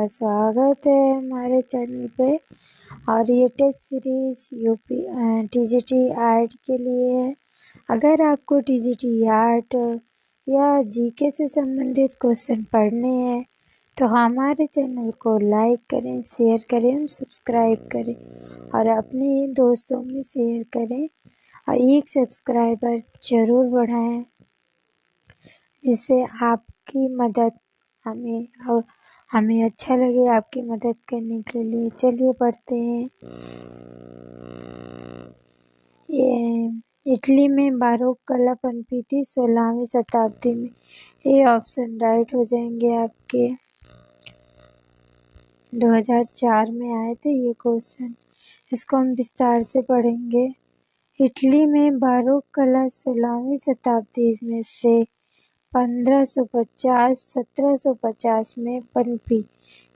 स्वागत है हमारे चैनल पे। और ये test series UP TGT art के लिए है। अगर आपको टीजीटी आर्ट या जीके से संबंधित क्वेश्चन पढ़ने हैं तो हमारे चैनल को लाइक करें, शेयर करें, सब्सक्राइब करें और अपने दोस्तों में शेयर करें और एक सब्सक्राइबर जरूर बढ़ाएं, जिससे आपकी मदद हमें अच्छा लगे आपकी मदद करने के लिए। चलिए पढ़ते हैं। ये इटली में बारोक कला पनपी थी 16वीं शताब्दी में। ये ऑप्शन राइट हो जाएंगे आपके। 2004 में आए थे ये क्वेश्चन। इसको हम विस्तार से पढ़ेंगे। इटली में बारोक कला 16वीं शताब्दी में से 1550-1750 में पनपी।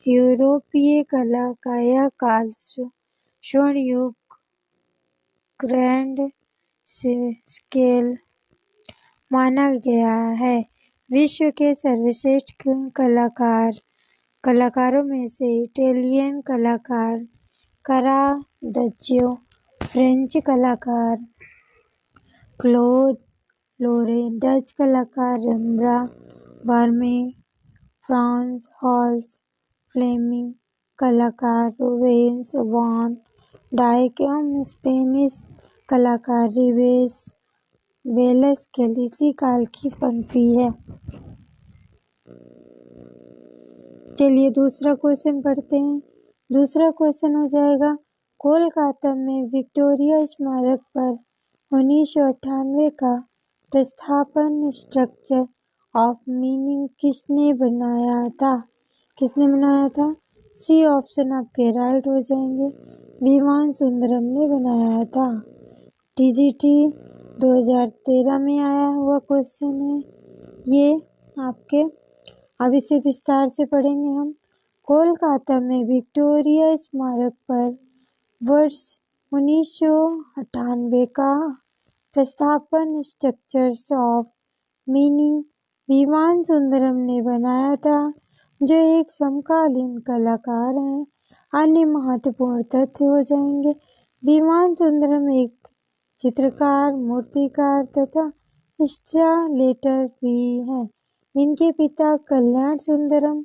यूरोपीय कला का यह काल स्वर्ण युग ग्रैंड स्केल माना गया है। विश्व के सर्वश्रेष्ठ कलाकारों में से इटालियन कलाकार करादाज्यो, फ्रेंच कलाकार क्लोद लोरे, डच कलाकार रेम्ब्रांड, वर्मेर, फ्रांस हॉल्स, फ्लेमिंग कलाकार रूबेंस वान डायक एवं स्पेनिश कलाकार रिबेस वेलस्केल इसी काल की पनपी है। चलिए दूसरा क्वेश्चन पढ़ते हैं। दूसरा क्वेश्चन हो जाएगा, कोलकाता में विक्टोरिया स्मारक पर 1998 का प्रस्थापन स्ट्रक्चर ऑफ मीनिंग किसने बनाया था? सी ऑप्शन आपके राइट हो जाएंगे। विमान सुंदरम ने बनाया था। टीजीटी 2013 में आया हुआ क्वेश्चन है ये आपके। अब इसे विस्तार से पढ़ेंगे हम। कोलकाता में विक्टोरिया स्मारक पर वर्ष 1998 का प्रस्थापन स्ट्रक्चर्स ऑफ मीनिंग विमान सुंदरम ने बनाया था, जो एक समकालीन कलाकार हैं। अन्य महत्वपूर्ण तथ्य हो जाएंगे। विमान सुंदरम एक चित्रकार, मूर्तिकार तथा इंस्टॉलेटर भी हैं। इनके पिता कल्याण सुंदरम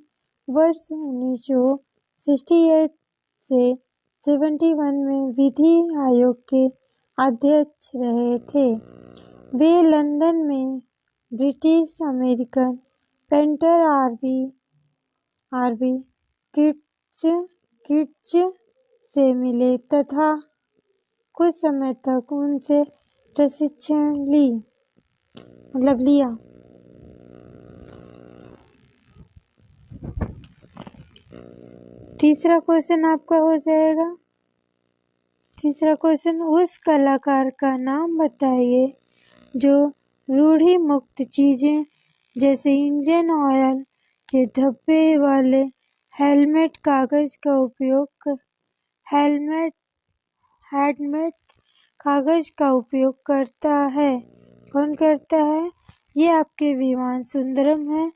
वर्ष 1968 से 71 में विधि आयोग के अध्यक्ष रहे थे। वे लंदन में British American painter RB Kitsch से मिले तथा कुछ समय तक उनसे प्रशिक्षण लिया। तीसरा क्वेश्चन आपका हो जाएगा। तीसरा क्वेश्चन, उस कलाकार का नाम बताइए जो रूढ़ि मुक्त चीजें जैसे इंजन ऑयल के धब्बे वाले हेलमेट कागज का उपयोग करता है। कौन करता है? ये आपके विमान सुंदरम है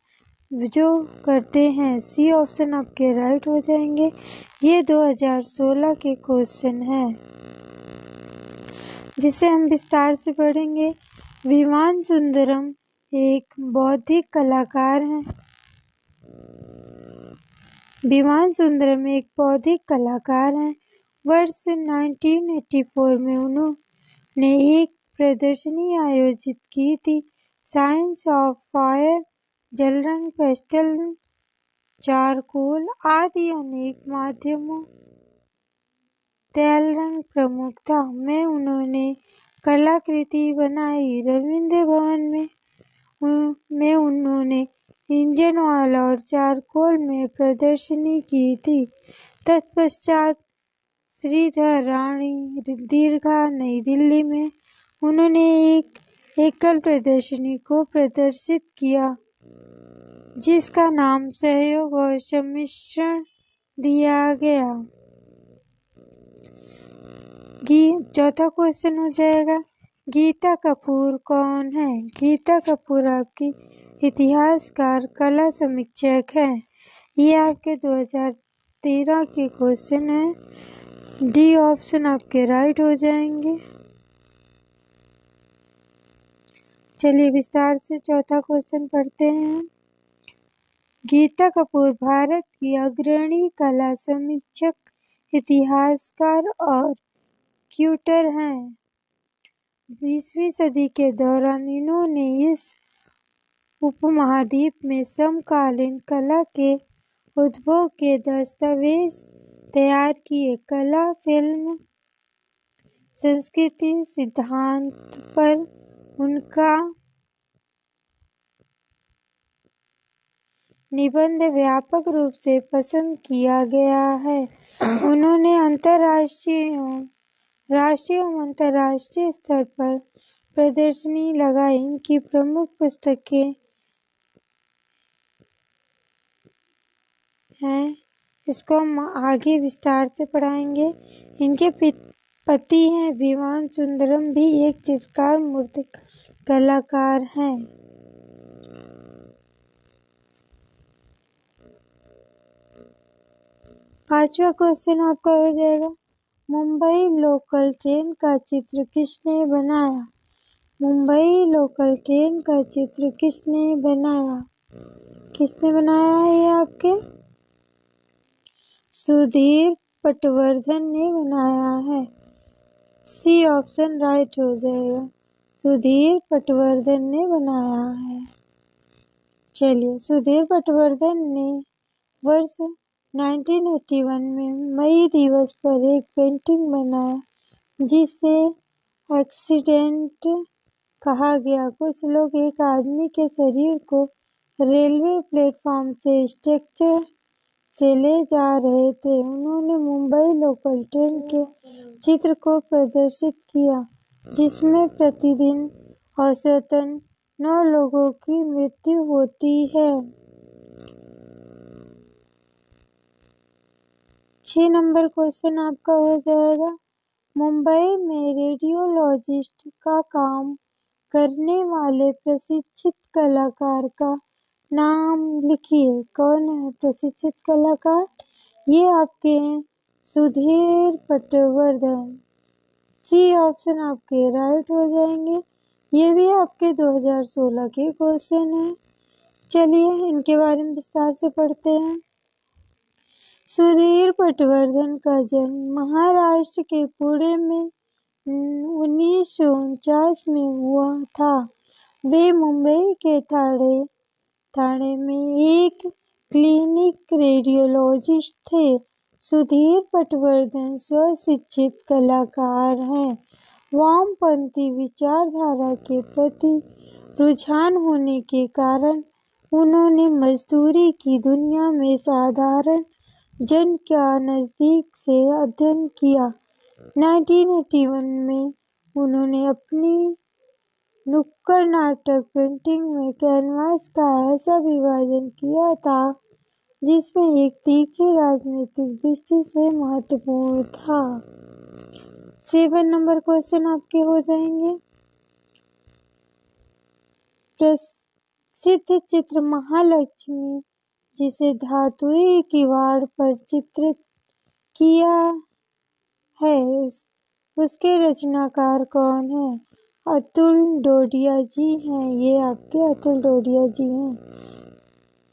जो करते हैं। सी ऑप्शन आपके राइट हो जाएंगे। ये 2016 के क्वेश्चन है जिसे हम विस्तार से पढ़ेंगे। विमान सुंदरम एक बौद्धिक कलाकार हैं। विमान सुंदरम एक बौद्धिक कलाकार हैं। वर्ष 1984 में उन्होंने एक प्रदर्शनी आयोजित की थी। साइंस ऑफ फायर, जल रंग, पेस्टल, चारकोल आदि अनेक माध्यमों तेल रंग प्रमुख था। में उन्होंने कलाकृति बनाई। रविंद्र भवन में उन्होंने इंजन ऑयल और चारकोल में प्रदर्शनी की थी। तत्पश्चात श्रीधर राणी दीर्घा नई दिल्ली में उन्होंने एक एकल प्रदर्शनी को प्रदर्शित किया जिसका नाम सहयोग और सम्मिश्रण दिया गया। चौथा क्वेश्चन हो जाएगा, गीता कपूर कौन है? गीता कपूर आपकी इतिहासकार, कला समीक्षक है। ये आपके 2013 के क्वेश्चन है। डी ऑप्शन आपके राइट हो जाएंगे। चलिए विस्तार से चौथा क्वेश्चन पढ़ते हैं। गीता कपूर भारत की अग्रणी कला समीक्षक, इतिहासकार और क्यूटर हैं। 20वीं सदी के दौरान इन्होंने इस उपमहाद्वीप में समकालीन कला के उद्भव के दस्तावेज तैयार किए। कला, फिल्म, संस्कृति सिद्धांत पर उनका निबंध व्यापक रूप से पसंद किया गया है। उन्होंने राष्ट्रीय एवं अंतर्राष्ट्रीय स्तर पर प्रदर्शनी लगाई। इनकी प्रमुख पुस्तकें हैं। इसको हम आगे विस्तार से पढ़ाएंगे। इनके पति हैं विवान सुंदरम, भी एक चित्रकार मूर्ति कलाकार हैं। पांचवा क्वेश्चन आपका हो जाएगा। मुंबई लोकल ट्रेन का चित्र किसने बनाया? मुंबई लोकल ट्रेन का चित्र किसने बनाया? किसने बनाया है ये आपके? सुधीर पटवर्धन ने बनाया है। सी ऑप्शन राइट हो जाएगा। सुधीर पटवर्धन ने बनाया है। चलिए, सुधीर पटवर्धन ने वर्ष 1981 में मई दिवस पर एक पेंटिंग बनाया जिसे एक्सीडेंट कहा गया। कुछ लोग एक आदमी के शरीर को रेलवे प्लेटफॉर्म से स्ट्रेचर से ले जा रहे थे। उन्होंने मुंबई लोकल ट्रेन के चित्र को प्रदर्शित किया जिसमें प्रतिदिन औसतन 9 लोगों की मृत्यु होती है। 6 नंबर क्वेश्चन आपका हो जाएगा। मुंबई में रेडियोलॉजिस्ट का काम करने वाले प्रशिक्षित कलाकार का नाम लिखिए। कौन है प्रशिक्षित कलाकार? ये आपके सुधीर पटवर्धन। सी ऑप्शन आपके राइट हो जाएंगे। ये भी आपके 2016 के क्वेश्चन है। चलिए इनके बारे में विस्तार से पढ़ते हैं। सुधीर पटवर्धन का जन्म महाराष्ट्र के पुणे में 1949 में हुआ था। वे मुंबई के ठाणे में एक क्लिनिक रेडियोलॉजिस्ट थे। सुधीर पटवर्धन स्वशिक्षित कलाकार हैं। वामपंथी विचारधारा के प्रति रुझान होने के कारण उन्होंने मजदूरी की दुनिया में साधारण जन का नजदीक से अध्ययन किया। 1981 में उन्होंने अपनी नुक्कड़ नाटक पेंटिंग में कैनवास का ऐसा विभाजन किया था जिसमें एक तीखी राजनीतिक दृष्टि से महत्वपूर्ण था। 7 नंबर क्वेश्चन आपके हो जाएंगे। प्रसिद्ध चित्र महालक्ष्मी जिसे धातुई किवाड़ पर चित्रित किया है उसके रचनाकार कौन है? अतुल डोडिया जी हैं। ये आपके अतुल डोडिया जी हैं।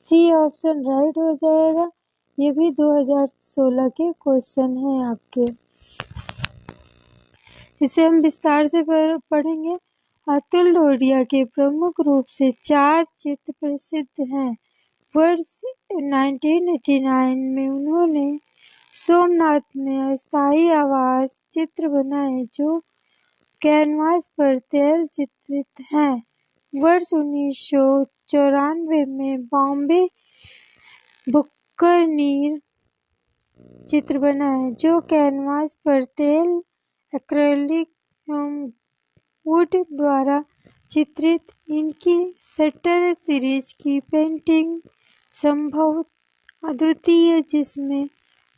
सी ऑप्शन राइट हो जाएगा। ये भी 2016 के क्वेश्चन हैं आपके। इसे हम विस्तार से पढ़ेंगे। अतुल डोडिया के प्रमुख रूप से 4 चित्र प्रसिद्ध हैं। वर्ष 1989 में उन्होंने सोमनाथ में अस्थायी आवास चित्र बनाए जो कैनवास पर तेल चित्रित हैं। वर्ष 1994 में बॉम्बे बुक्कनीर चित्र बनाए जो कैनवास पर तेल, एक्रेलिक एवं वुड द्वारा चित्रित। इनकी शटर सीरीज की पेंटिंग संभव अद्वितीय जिसमें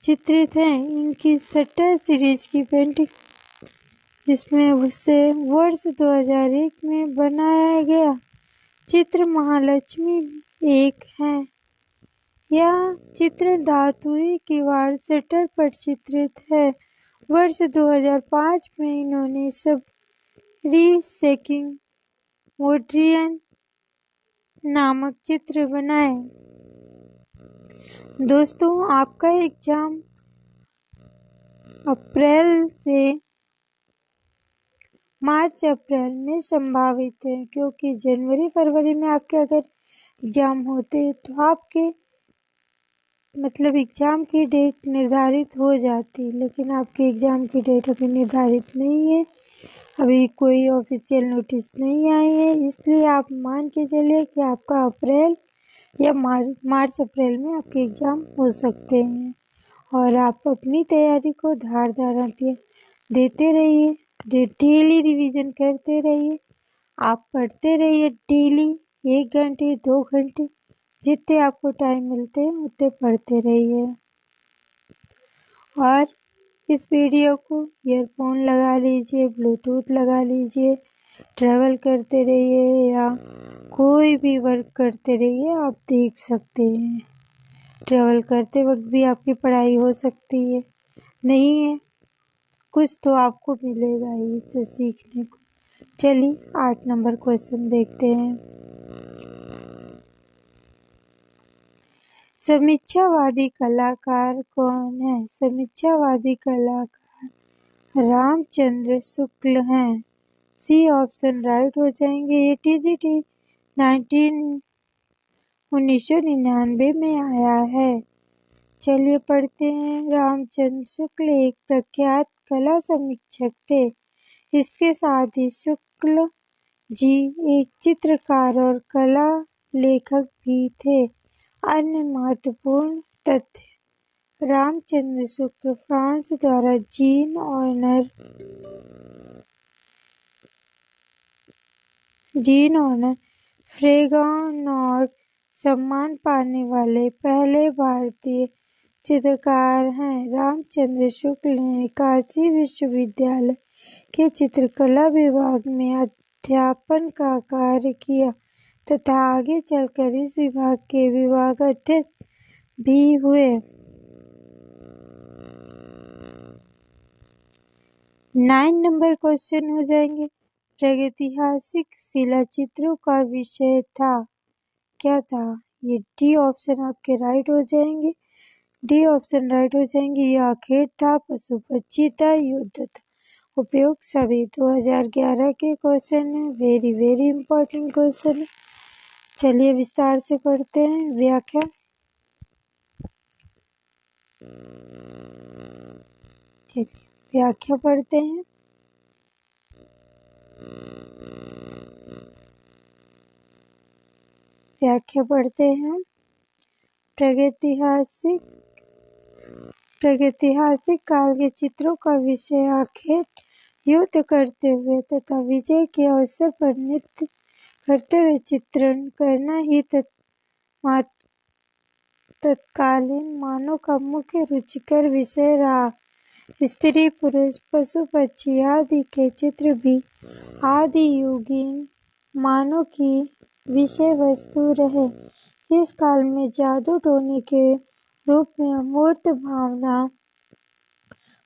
चित्रित है। इनकी शटर सीरीज की पेंटिंग जिसमें उसे वर्ष 2001 में बनाया गया चित्र महालक्ष्मी एक है। यह चित्र धातुई किवाड़ शटर पर चित्रित है। वर्ष 2005 में इन्होंने सबरी सेकिंग वोट्रियन नामक चित्र बनाए। दोस्तों, आपका एग्जाम अप्रैल से मार्च अप्रैल में संभावित है, क्योंकि जनवरी फरवरी में आपके अगर एग्जाम होते तो आपके एग्जाम की डेट निर्धारित हो जाती, लेकिन आपके एग्जाम की डेट अभी निर्धारित नहीं है। अभी कोई ऑफिशियल नोटिस नहीं आई है, इसलिए आप मान के चलिए कि आपका अप्रैल या मार्च अप्रैल में आपके एग्जाम हो सकते हैं। और आप अपनी तैयारी को धारदार देते रहिए, डेली रिवीजन करते रहिए, आप पढ़ते रहिए डेली 1 घंटे 2 घंटे जितने आपको टाइम मिलते हैं उतने पढ़ते रहिए। और इस वीडियो को ईयरफोन लगा लीजिए, ब्लूटूथ लगा लीजिए, ट्रैवल करते रहिए या कोई भी वर्क करते रहिए, आप देख सकते हैं। ट्रैवल करते वक्त भी आपकी पढ़ाई हो सकती है। नहीं है कुछ तो आपको मिलेगा ही इससे सीखने को। चलिए 8 नंबर क्वेश्चन देखते हैं। समीक्षावादी कलाकार कौन है? समीक्षावादी कलाकार रामचंद्र शुक्ल हैं। सी ऑप्शन राइट हो जाएंगे। ये टीजीटी 1999 में आया है। चलिए पढ़ते हैं। रामचंद्र शुक्ल एक प्रख्यात कला समीक्षक थे। इसके साथ ही शुक्ल जी एक चित्रकार और कला लेखक भी थे। अन्य महत्वपूर्ण तथ्य: रामचंद्र शुक्ल फ्रांस द्वारा जीन ऑनर फ्रेगोनॉट सम्मान पाने वाले पहले भारतीय चित्रकार हैं। रामचंद्र शुक्ल ने काशी विश्वविद्यालय के चित्रकला विभाग में अध्यापन का कार्य किया तथा आगे चलकर इस विभाग के विभागाध्यक्ष भी हुए। 9 नंबर क्वेश्चन हो जाएंगे। प्रागैतिहासिक शिलाचित्रों का विषय था, क्या था? ये डी ऑप्शन आपके राइट हो जाएंगे। डी ऑप्शन राइट हो जाएंगे। यह आखेट था, पशु पक्षी था, युद्ध था, उपयोग सभी। 2011 के क्वेश्चन है, वेरी वेरी इंपॉर्टेंट क्वेश्चन है। चलिए विस्तार से पढ़ते हैं। व्याख्या पढ़ते हैं। व्याख्या पढ़ते हैं। प्रागैतिहासिक काल के चित्रों का विषय आखेट, युद्ध करते हुए तथा विजय के अवसर पर नृत्य करते हुए चित्रण करना ही तत्कालीन मानव का मुख्य रुचिकर विषय रहा। स्त्री पुरुष पशु पक्षी आदि के चित्र भी आदि युगीन मानव की विषय वस्तु रहे। इस काल में जादू टोने के रूप में अमूर्त भावना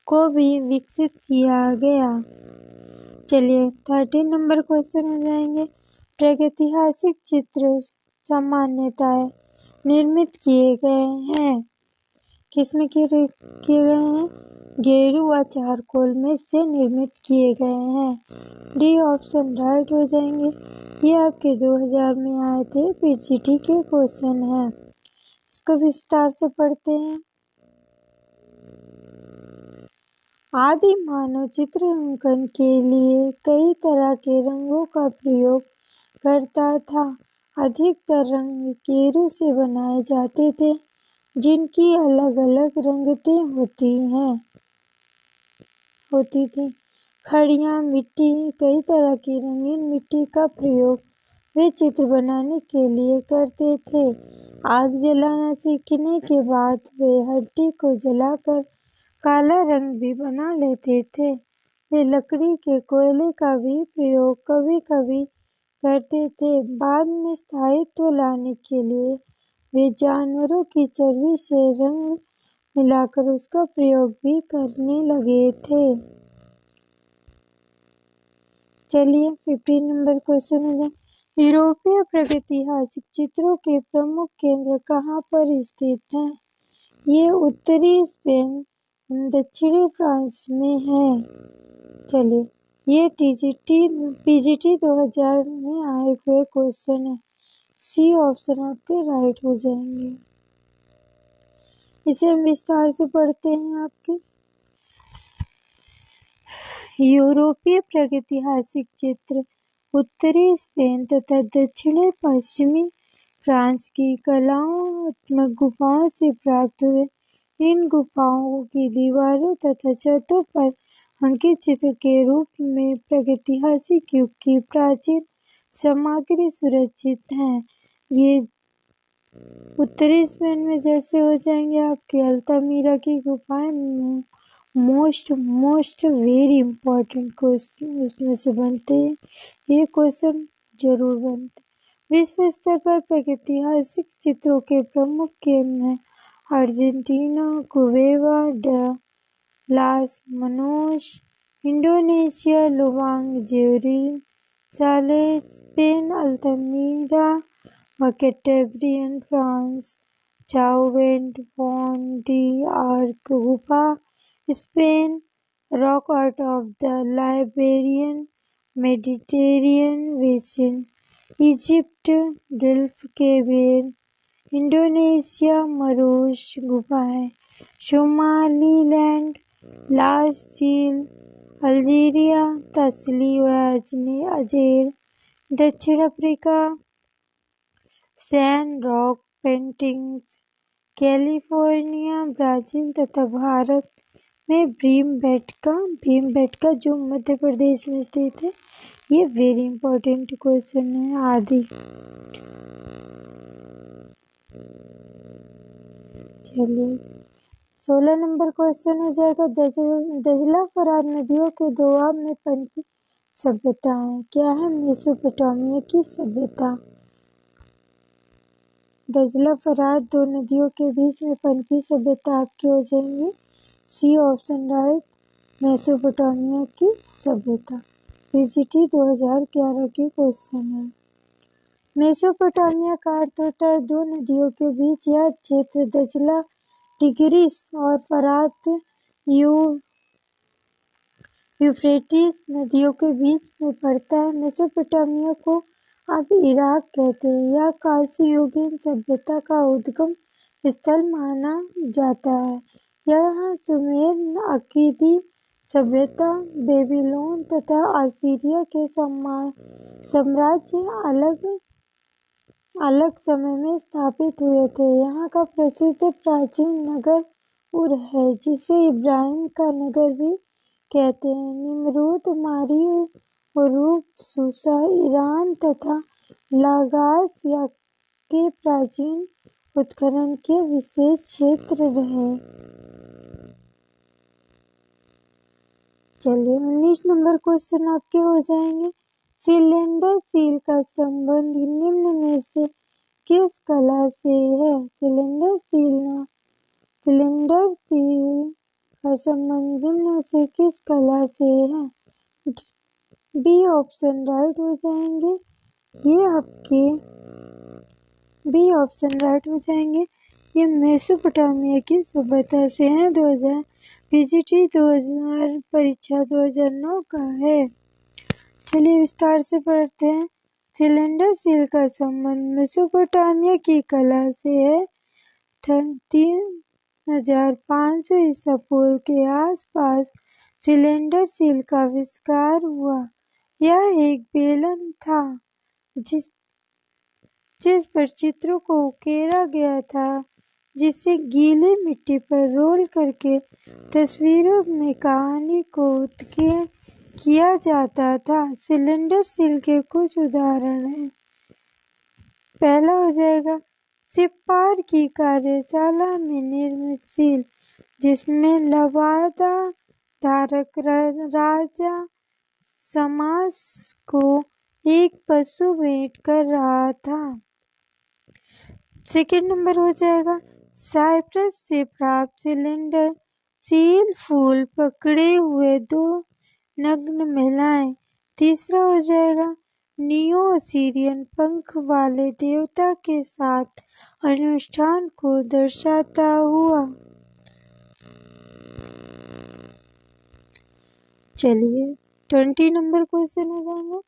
को भी विकसित किया गया। चलिए 13 नंबर क्वेश्चन हो जाएंगे। प्रागैतिहासिक चित्र सामान्यतः निर्मित किए गए हैं। किसमें किए गए हैं? गेरू व चारकोल में से निर्मित किए गए हैं। डी ऑप्शन राइट हो जाएंगे। ये आपके 2000 में आए थे, पीजीटी के क्वेश्चन है। इसको विस्तार से पढ़ते हैं। आदि मानव चित्रांकन के लिए कई तरह के रंगों का प्रयोग करता था। अधिकतर रंग गेरू से बनाए जाते थे, जिनकी अलग अलग रंगतें होती थी। खड़ियाँ मिट्टी, कई तरह की रंगीन मिट्टी का प्रयोग वे चित्र बनाने के लिए करते थे। आग जलाना सीखने के बाद वे हड्डी को जलाकर काला रंग भी बना लेते थे। वे लकड़ी के कोयले का भी प्रयोग कभी कभी करते थे। बाद में स्थायित्व लाने के लिए वे जानवरों की चर्बी से रंग मिलाकर उसका प्रयोग भी करने लगे थे। चलिए 15 नंबर क्वेश्चन है। यूरोपीय प्रागैतिहासिक चित्रों के प्रमुख केंद्र कहाँ पर स्थित हैं? ये उत्तरी स्पेन, दक्षिणी फ्रांस में है। चलिए, ये पीजीटी 2000 में आए हुए क्वेश्चन है। सी ऑप्शन आपके राइट हो जाएंगे। इसे हम विस्तार से पढ़ते हैं। आपके यूरोपीय प्रागैतिहासिक चित्र उत्तरी स्पेन तथा दक्षिणी पश्चिमी फ्रांस की कलात्मक गुफाओं से प्राप्त हुए। इन गुफाओं की दीवारों तथा छतों पर अंकित चित्र के रूप में प्रागैतिहासिक युग की प्राचीन सामग्री सुरक्षित है। ये उत्तरी स्पेन में जैसे हो जाएंगे आपकी अल्तामीरा की गुफाएं मोस्ट वेरी इंपॉर्टेंट क्वेश्चन उसमें से बनते हैं। ये क्वेश्चन जरूर बनते। विश्व स्तर पर प्रागैतिहासिक चित्रों के प्रमुख केंद्र हैं Argentina, Cueva de las Manos, Indonesia लुवांग जेवरीन, सालेस, स्पेन अल्तामीरा व Cantabrian France, Chauvet Pont d' Arc गुफा Spain, rock art of the Iberian Mediterranean basin, Egypt Gilf केवेन, इंडोनेशिया मरोश गुफाएं, सोमालीलैंड लास झील, अल्जीरिया तसली अजेर, दक्षिण Africa San rock paintings, California Brazil तथा भारत में भीमबेटका जो मध्य प्रदेश में स्थित है। ये वेरी इंपॉर्टेंट क्वेश्चन है। आदि चलिए 16 नंबर क्वेश्चन हो जाएगा। दजला फरात नदियों के दोआब में पनपी सभ्यता है। क्या है? मेसोपोटामिया की सभ्यता। दजला फरात दो नदियों के बीच में पनपी सभ्यता आपकी हो जाएंगी। सी ऑप्शन राइट, मेसोपोटामिया की सभ्यता। पीजीटी 2011 की क्वेश्चन है। मेसोपोटामिया का अर्थ होता है दो नदियों के बीच। यह क्षेत्र दजला, टिग्रिस और फरात यूफ्रेटिस नदियों के बीच में पड़ता है। मेसोपोटामिया को अब इराक कहते हैं। यह कांस्ययुगीन सभ्यता का उद्गम स्थल माना जाता है। यहाँ सुमेर, अक्कीदी सभ्यता, बेबीलोन तथा असीरिया के साम्राज्य अलग समय में स्थापित हुए थे। यहाँ का प्रसिद्ध प्राचीन नगर उर है, जिसे इब्राहिम का नगर भी कहते हैं। निमरूद, मारी, उरूक, सूसा, ईरान तथा लागास के प्राचीन उत्खनन के विशेष क्षेत्र रहे। चलिए 19 नंबर क्वेश्चन आपके हो जाएंगे। सिलेंडर सील का संबंध निम्न में से किस कला से है? सिलेंडर सील का संबंध निम्न में से किस कला से है? बी ऑप्शन राइट हो जाएंगे। ये आपके बी ऑप्शन राइट हो जाएंगे। ये मेसोपोटामिया की सभ्यता से है। 2000 पीजीटी 2000 परीक्षा 2009 का है। चलिए विस्तार से पढ़ते हैं। सिलेंडर सील का संबंध मेसोपोटामिया की कला से है। 3500 ईसा पूर्व के आसपास सिलेंडर सील का आविष्कार हुआ। यह एक बेलन था जिस पर चित्रों को उकेरा गया था, जिसे गीली मिट्टी पर रोल करके तस्वीरों में कहानी को उत्कीर्ण किया जाता था। सिलेंडर सील के कुछ उदाहरण हैं। पहला हो जाएगा सिप्पार की कार्यशाला में निर्मित सील, जिसमें लवादा धारक राजा समास को एक पशु भेंट कर रहा था। सेकेंड नंबर हो जाएगा साइप्रस से प्राप्त सिलेंडर सील फूल पकड़े हुए 2 नग्न महिलाएं। तीसरा हो जाएगा नियो असीरियन पंख वाले देवता के साथ अनुष्ठान को दर्शाता हुआ। चलिए 20 नंबर क्वेश्चन हो जाएगा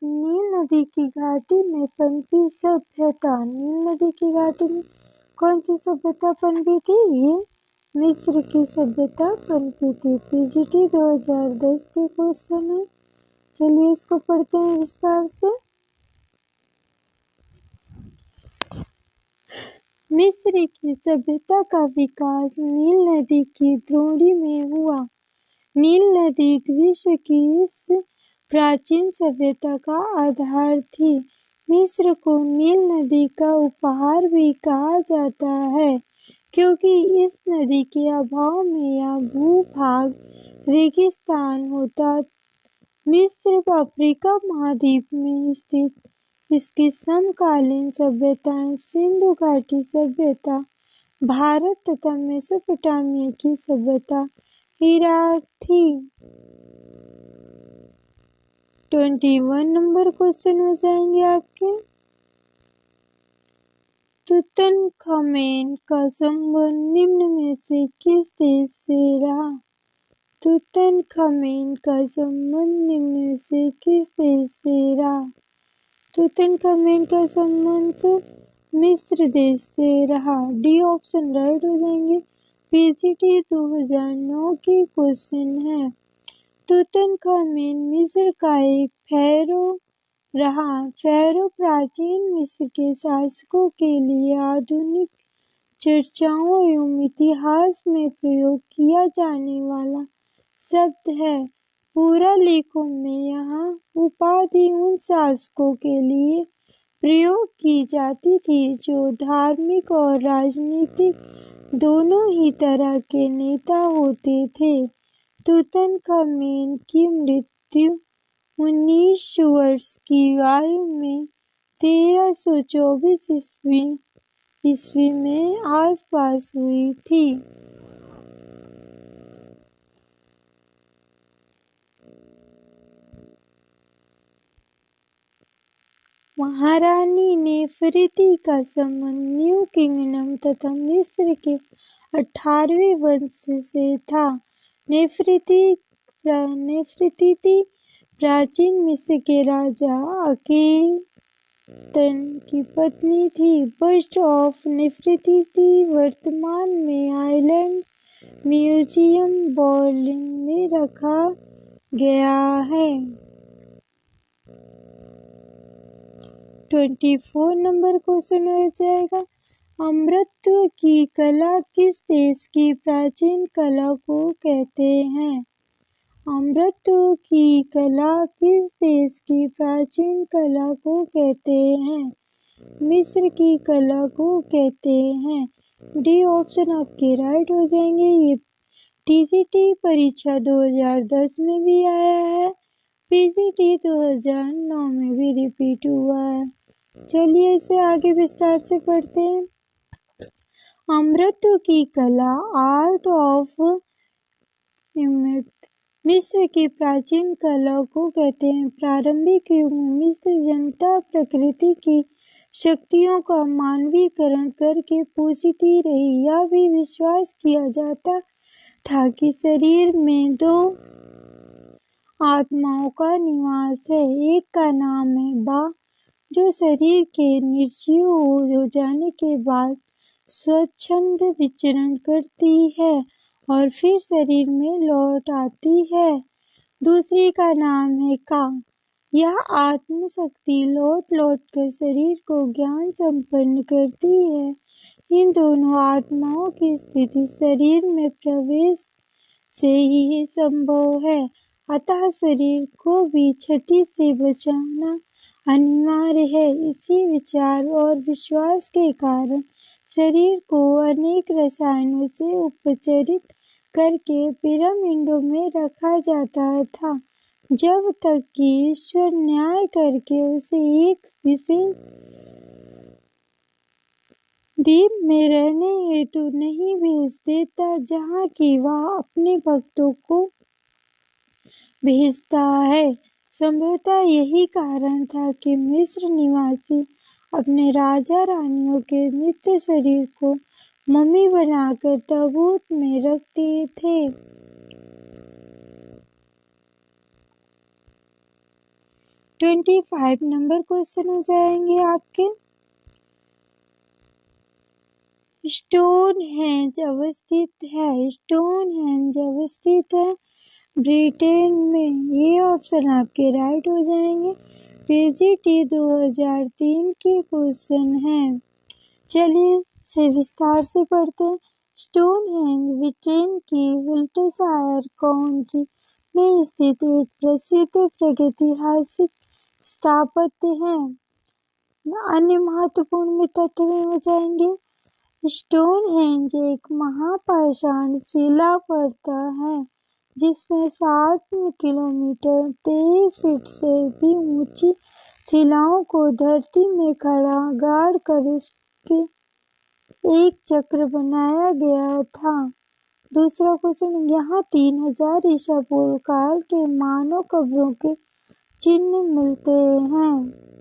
नील नदी की घाटी में पनपी सभ्यता। नील नदी की घाटी में कौन सी सभ्यता पनपी थी? ये मिस्र की सभ्यता पनपी थी। पीजीटी 2010 के क्वेश्चन है। चलिए इसको पढ़ते हैं विस्तार से। मिस्र की सभ्यता का विकास नील नदी की द्रोणी में हुआ। नील नदी विश्व की इस प्राचीन सभ्यता का आधार थी। मिस्र को नील नदी का उपहार भी कहा जाता है क्योंकि इस नदी के अभाव में यह भूभाग रेगिस्तान होता। मिस्र अफ्रीका महाद्वीप में स्थित इसकी समकालीन सभ्यताएं सिंधु घाटी सभ्यता, भारत तथा मेसोपोटामिया की सभ्यता इराक थी। 21 नंबर क्वेश्चन हो जाएंगे आपके। तुतनखामेन का संबंध निम्न में से किस देश से रहा? तुतनखामेन का संबंध निम्न में से किस देश से रहा? तुतनखामेन का संबंध मिस्र देश से रहा। डी ऑप्शन राइट हो जाएंगे। पीजीटी 2009 की क्वेश्चन है। तुतनखामेन मिस्र का एक फेरो रहा। फेरो प्राचीन मिस्र के शासकों के लिए आधुनिक चर्चाओं एवं इतिहास में प्रयोग किया जाने वाला शब्द है। पुरालेखों में यह उपाधि उन शासकों के लिए प्रयोग की जाती थी जो धार्मिक और राजनीतिक दोनों ही तरह के नेता होते थे। तुतनखामेन की मृत्यु 19 वर्ष की आयु में 1324 ईस्वी में आसपास हुई थी। महारानी नेफरिती का संबंध न्यू किंगडम तथा मिस्र के 18वें वंश से था। नेफरिती प्राचीन मिस्र के राजा अकेतन की पत्नी थी। बस्ट ऑफ नेफरिती वर्तमान में आइलैंड म्यूजियम बर्लिन में रखा गया है। 24 नंबर क्वेश्चन हो जाएगा अमृतत्व की कला किस देश की प्राचीन कला को कहते हैं? अमृतत्व की कला किस देश की प्राचीन कला को कहते हैं? मिस्र की कला को कहते हैं। डी ऑप्शन आपके राइट हो जाएंगे। ये टीजीटी परीक्षा 2010 में भी आया है, पीजीटी 2009 में भी रिपीट हुआ है। चलिए इसे आगे विस्तार से पढ़ते हैं। अमृतत्व की कला आर्ट ऑफ मिस्र की प्राचीन कला को कहते हैं। प्रारंभिक युग में मिस्र जनता प्रकृति की शक्तियों का मानवीकरण करके पूजती रही। यह भी विश्वास किया जाता था कि शरीर में 2 आत्माओं का निवास है। एक का नाम है बा जो शरीर के निर्जीव हो जाने के बाद स्वच्छंद विचरण करती है और फिर शरीर में लौट आती है। दूसरी का नाम है का। यह आत्म शक्ति लौट लौट कर शरीर को ज्ञान संपन्न करती है। इन दोनों आत्माओं की स्थिति शरीर में प्रवेश से ही संभव है, अतः शरीर को भी क्षति से बचाना अनिवार्य है। इसी विचार और विश्वास के कारण शरीर को अनेक रसायनों से उपचारित करके पिरामिडों में रखा जाता था, जब तक कि ईश्वर न्याय करके उसे एक विशेष द्वीप में रहने हेतु नहीं भेज देता, जहाँ की वह अपने भक्तों को भेजता है। संभवतः यही कारण था कि मिस्र निवासी अपने राजा रानियों के मृत शरीर को मम्मी बनाकर ताबूत में रखते थे। 25 नंबर क्वेश्चन हो जाएंगे आपके। स्टोनहेंज अवस्थित है। स्टोनहेंज अवस्थित है ब्रिटेन में। ये ऑप्शन आपके राइट हो जाएंगे। पीजीटी 2003 के क्वेश्चन है। चलिए से विस्तार से पढ़ते हैं। स्टोनहेंज ब्रिटेन की विल्टशायर काउंटी में स्थित एक प्रसिद्ध प्रागैतिहासिक स्थापत्य है। अन्य महत्वपूर्ण तथ्य में हो जाएंगे। स्टोनहेंज एक महापाषाण शिला परत है जिसमें 7 किलोमीटर 23 फीट से भी ऊंची शिलाओं को धरती में खड़ा गाड़ कर उसके एक चक्र बनाया गया था। दूसरा क्वेश्चन, यहाँ 3000 ईसा पूर्व काल के मानव कब्रों के चिन्ह मिलते हैं।